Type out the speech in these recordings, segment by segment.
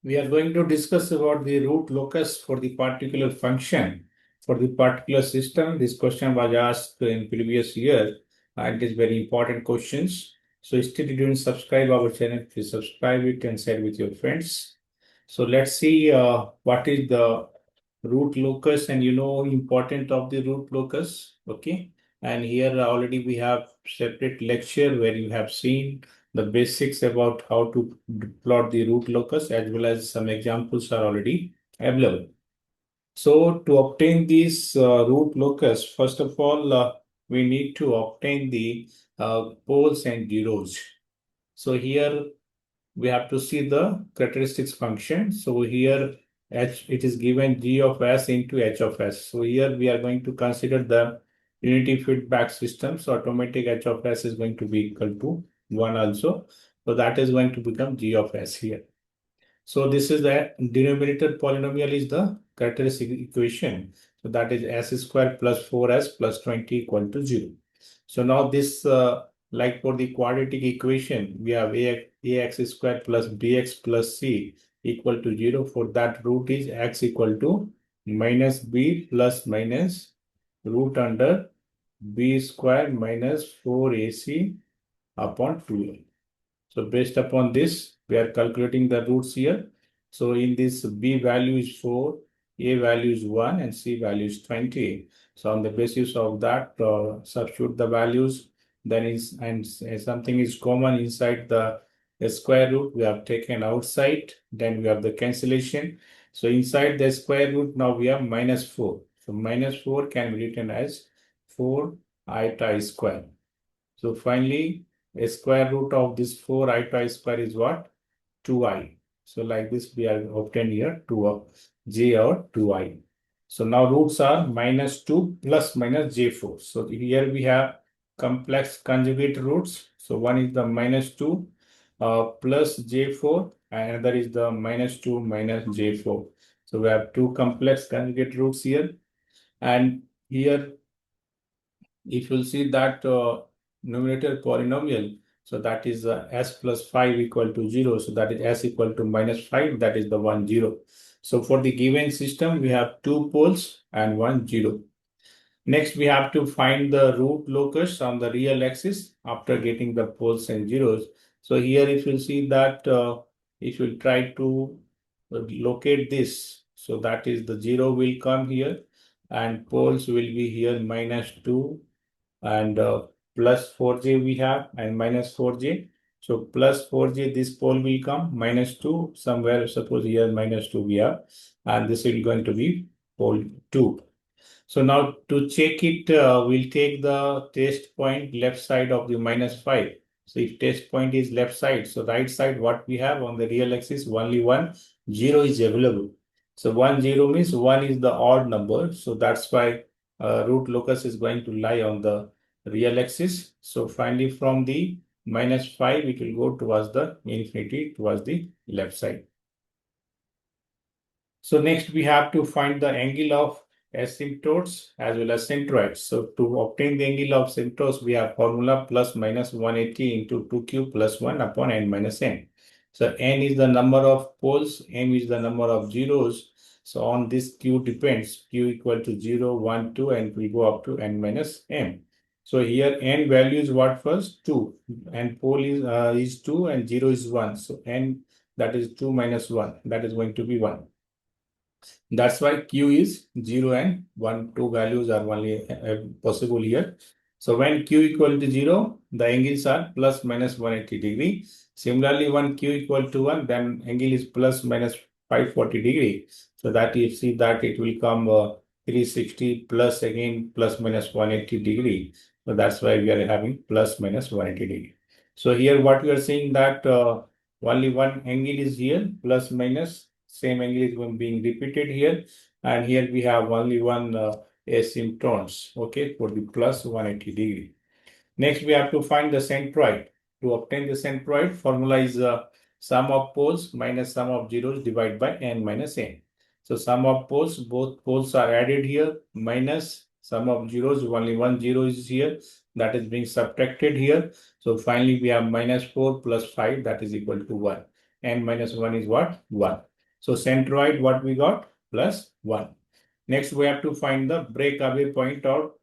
we are going to discuss about the root locus for the particular function for the particular system. This question was asked in previous year, and it is very important questions. So still you didn't subscribe our channel, please subscribe it and share with your friends. So let's see what is the root locus and important of the root locus. Okay. And here already we have separate lecture where you have seen the basics about how to plot the root locus, as well as some examples are already available. So to obtain this root locus, first of all, we need to obtain the poles and zeros. So here we have to see the characteristics function. So here h, it is given g of s into h of s. So here we are going to consider the unity feedback system. So automatic h of s is going to be equal to 1 also. So that is going to become g of s here. So this is the denominator polynomial is the characteristic equation. So that is s square plus 4s plus 20 equal to 0. So now this, like for the quadratic equation, we have ax square plus bx plus c equal to 0. For that, root is x equal to minus b plus minus root under b square minus 4ac upon 2a. So based upon this, we are calculating the roots here. So in this, b value is 4, a value is 1, and c value is 20. So on the basis of that, substitute the values. Then is, and something is common inside the square root, we have taken outside. Then we have the cancellation. So inside the square root, now we have minus 4. So minus 4 can be written as 4 iota square. So finally, a square root of this 4 iota square is what? 2i. So like this, we are obtained here 2 j or 2i. So now roots are minus 2 plus minus j4. So here we have complex conjugate roots. So one is the minus 2 plus j4, and another is the minus 2 minus j4. So we have two complex conjugate roots here. And here, if you'll see that numerator polynomial, so that is s plus 5 equal to 0. So that is s equal to minus 5, that is the 1, 0. So for the given system, we have 2 poles and 1, 0. Next, we have to find the root locus on the real axis after getting the poles and zeros. So here, if you see that, if you try to locate this, so that is the 0 will come here, and poles will be here minus 2 and plus 4j we have, and minus 4j. So plus 4j, this pole will come, minus 2 somewhere, suppose here minus 2 we have, and this will going to be pole 2. So now to check it, we'll take the test point left side of the minus 5. So if test point is left side, so right side, what we have on the real axis, only 1, 0 is available. So 1, 0 means 1 is the odd number. So that's why root locus is going to lie on the real axis. So finally from the minus 5, it will go towards the infinity, towards the left side. So next we have to find the angle of asymptotes as well as centroids. So to obtain the angle of asymptotes, we have formula plus minus 180 into 2q plus 1 upon n minus n. So n is the number of poles, m is the number of zeros. So on this q depends, q equal to 0, 1, 2, and we go up to n minus m. So here n value is what first? 2, and pole is 2 and 0 is 1. So n, that is 2 minus 1, that is going to be 1. That's why q is 0 and 1, 2 values are only possible here. So when q equal to 0, the angles are plus minus 180 degree. Similarly, when q equal to 1, then angle is plus minus 540 degree. So that you see that it will come 360 plus again plus minus 180 degree. So that's why we are having plus minus 180 degree. So here what we are saying that only one angle is here, plus minus, same angle is being repeated here, and here we have only one asymptotes, okay, for the plus 180 degree. Next, we have to find the centroid. To obtain the centroid, formula is sum of poles minus sum of zeros divided by n minus n. So sum of poles, both poles are added here, minus sum of zeros, only 1 0 is here, that is being subtracted here. So finally, we have minus 4 plus 5, that is equal to 1. N minus 1 is what? 1. So centroid, what we got? Plus 1. Next, we have to find the breakaway point or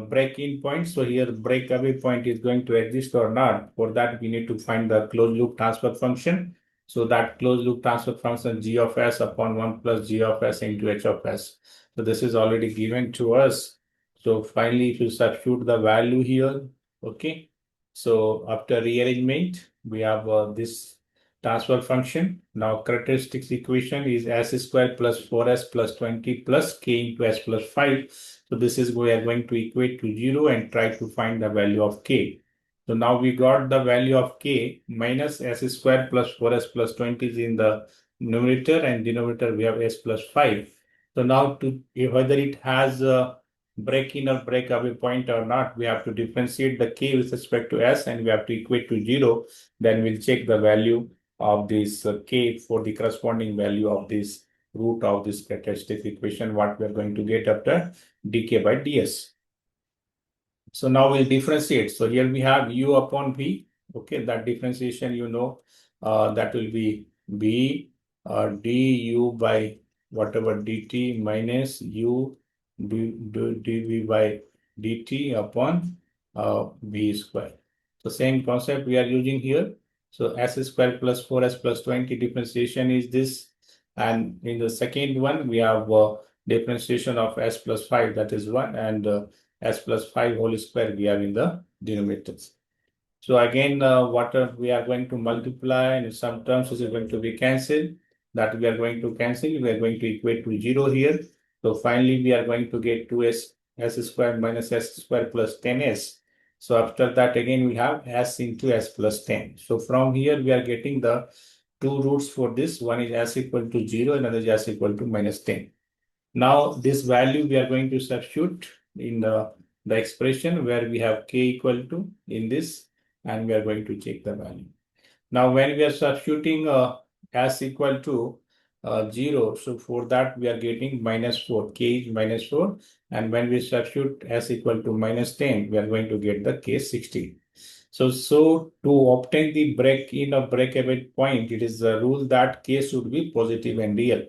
break-in point. So here breakaway point is going to exist or not. For that, we need to find the closed loop transfer function. So that closed loop transfer function g of s upon 1 plus g of s into h of s. So this is already given to us. So finally, if you substitute the value here, okay. So after rearrangement, we have this transfer function. Now characteristics equation is s squared plus 4s plus 20 plus k into s plus 5. So this is we are going to equate to 0 and try to find the value of k. So now we got the value of k minus s squared plus 4s plus 20 is in the numerator, and denominator we have s plus 5. So now to whether it has a break-in or breakaway point or not, we have to differentiate the k with respect to s and we have to equate to 0. Then we'll check the value of this k for the corresponding value of this root of this characteristic equation, what we are going to get after dk by ds. So now we'll differentiate. So here we have u upon v. Okay, that differentiation, that will be b du by whatever dt minus u dv by dt upon v square. So same concept we are using here. So s square plus 4s plus 20 differentiation is this. And in the second one, we have differentiation of s plus 5, that is 1, and s plus 5 whole square we have in the denominators. So again, what we are going to multiply, and some terms is going to be cancelled. That we are going to cancel. We are going to equate to 0 here. So finally, we are going to get 2s s square minus s square plus 10s. So after that, again, we have s into s plus 10. So from here, we are getting the two roots for this. One is s equal to 0, another is s equal to minus 10. Now, this value we are going to substitute in the expression where we have k equal to in this, and we are going to check the value. Now, when we are substituting s equal to 0, so for that we are getting minus 4, k is minus 4, and when we substitute s equal to minus 10, we are going to get the k 16. So to obtain the break-in or breakaway point, it is the rule that k should be positive and real.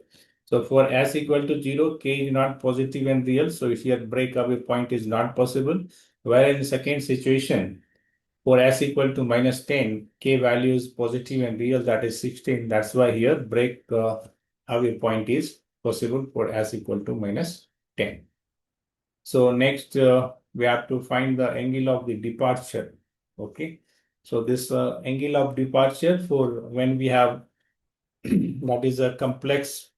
So for s equal to 0, k is not positive and real. So if your breakaway point is not possible. Whereas in second situation, for s equal to minus 10, k value is positive and real, that is 16. That's why here breakaway point is possible for s equal to minus 10. So next, we have to find the angle of the departure. Okay. So this angle of departure for when we have that is a complex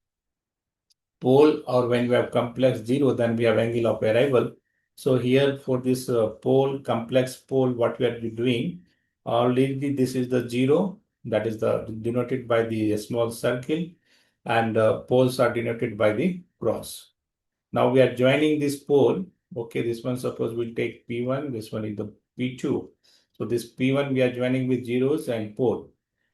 pole, or when we have complex zero, then we have angle of arrival. So here for this complex pole, what we are doing, already this is the zero, that is the denoted by the small circle, and poles are denoted by the cross. Now we are joining this pole. Okay, this one suppose we'll take P1, this one is the P2. So this P1 we are joining with zeros and pole.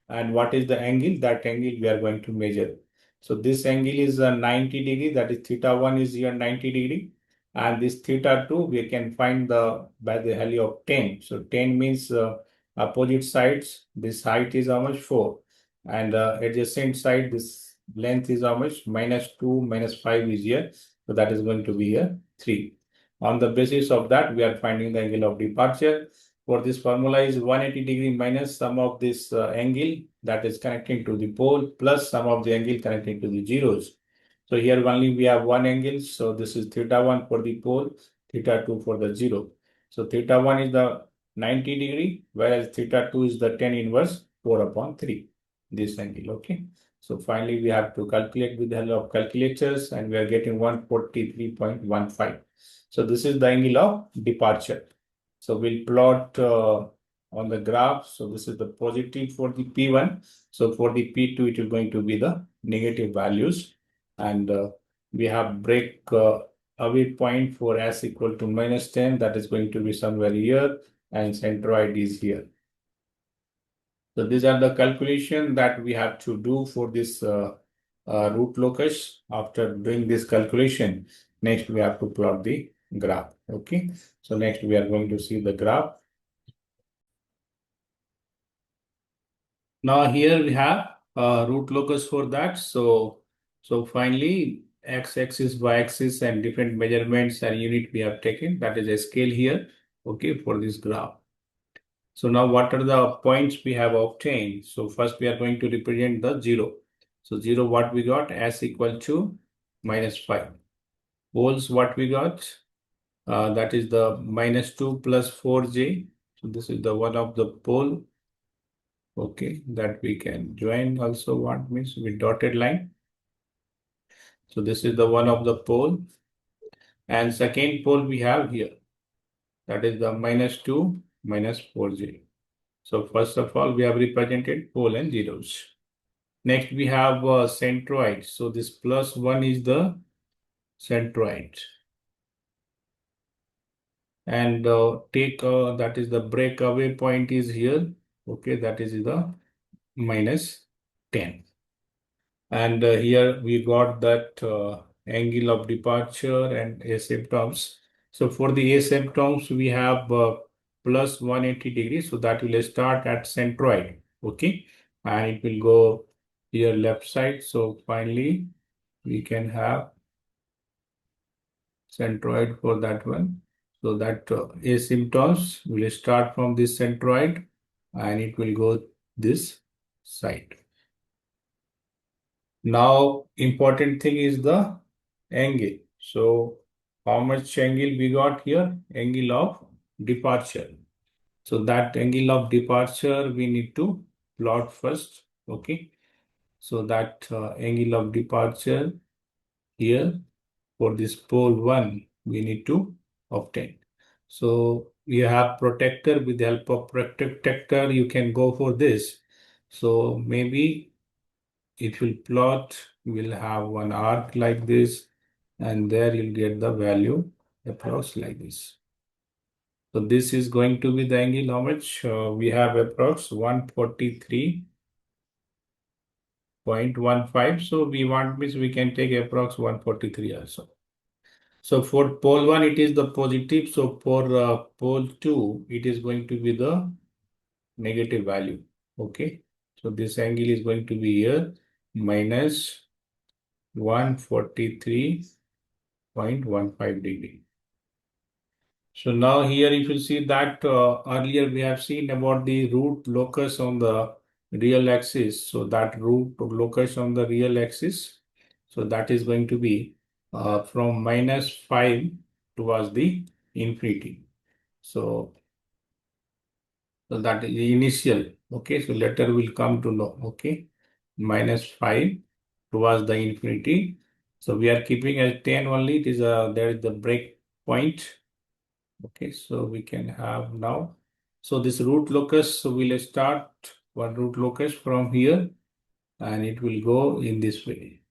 And what is the angle? That angle we are going to measure. So this angle is 90 degree, that is theta 1 is here 90 degree. And this theta 2 we can find by the value of 10. So 10 means opposite sides. This height is how much? 4. And adjacent side, this length is how much? -2 -5 is here. So that is going to be here 3. On the basis of that, we are finding the angle of departure. For this formula is 180 degree minus sum of this angle that is connecting to the pole plus sum of the angle connecting to the zeros. So here only we have one angle. So this is theta 1 for the pole, theta 2 for the zero. So theta 1 is the 90 degree, whereas theta 2 is the 10 inverse 4 upon 3. This angle, okay. So finally, we have to calculate with the help of calculators, and we are getting 143.15. So this is the angle of departure. So we'll plot on the graph. So this is the positive for the P1. So for the P2, it is going to be the negative values. And we have breakaway point for s equal to -10. That is going to be somewhere here, and centroid is here. So these are the calculation that we have to do for this root locus. After doing this calculation, next we have to plot the graph. Okay. So next we are going to see the graph. Now here we have root locus for that. So So finally, x-axis, y-axis, and different measurements and unit we have taken. That is a scale here, okay, for this graph. So now what are the points we have obtained? So first we are going to represent the 0. So 0 what we got as equal to -5. Poles what we got? That is the -2 plus 4j. So this is the one of the pole. Okay, that we can join also what means with dotted line. So this is the one of the pole. And second pole we have here. That is the -2 minus 4j. So first of all, we have represented pole and zeros. Next, we have centroid. So this +1 is the centroid. And take that is the breakaway point is here. Okay, that is the -10. And here we got that angle of departure and asymptotes. So for the asymptotes, we have plus 180 degrees. So that will start at centroid. Okay. And it will go here left side. So finally, we can have centroid for that one. So that asymptotes will start from this centroid and it will go this side. Now, important thing is the angle. So, how much angle we got here? Angle of departure. So, that angle of departure we need to plot first. Okay. So, that angle of departure here for this pole 1 we need to obtain. So, we have protector. With the help of protector, you can go for this. So, maybe it will plot, will have one arc like this, and there you'll get the value approx like this. So this is going to be the angle how much? We have approx 143.15. So we want means we can take approx 143 also. So for pole 1, it is the positive. So for pole 2, it is going to be the negative value. Okay. So this angle is going to be here minus 143.15 degree. So now here if you see that earlier we have seen about the root locus on the real axis. So that root locus on the real axis. So that is going to be from -5 towards the infinity. So that is the initial. Okay. So later we'll come to know. Okay. -5 towards the infinity. So we are keeping as 10 only. It is there is the break point. Okay, so we can have now. So this root locus will start one root locus from here and it will go in this way.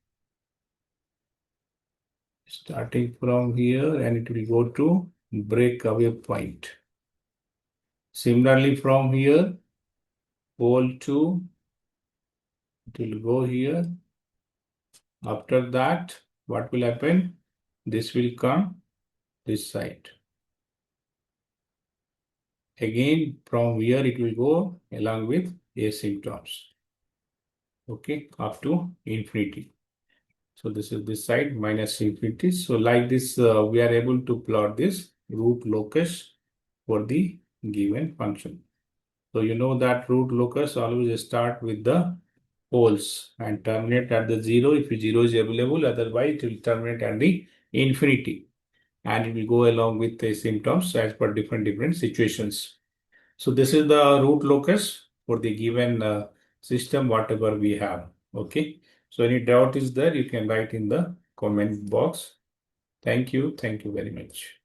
Starting from here and it will go to breakaway point. Similarly from here, pole 2, it will go here. After that, what will happen? This will come this side. Again, from here it will go along with asymptotes. Okay, up to infinity. So this is this side minus infinity. So like this, we are able to plot this root locus for the given function. So you know that root locus always start with the poles and terminate at the 0 if 0 is available. Otherwise, it will terminate at the infinity. And it will go along with the asymptotes as per different situations. So this is the root locus for the given system, whatever we have. Okay. So any doubt is there, you can write in the comment box. Thank you. Thank you very much.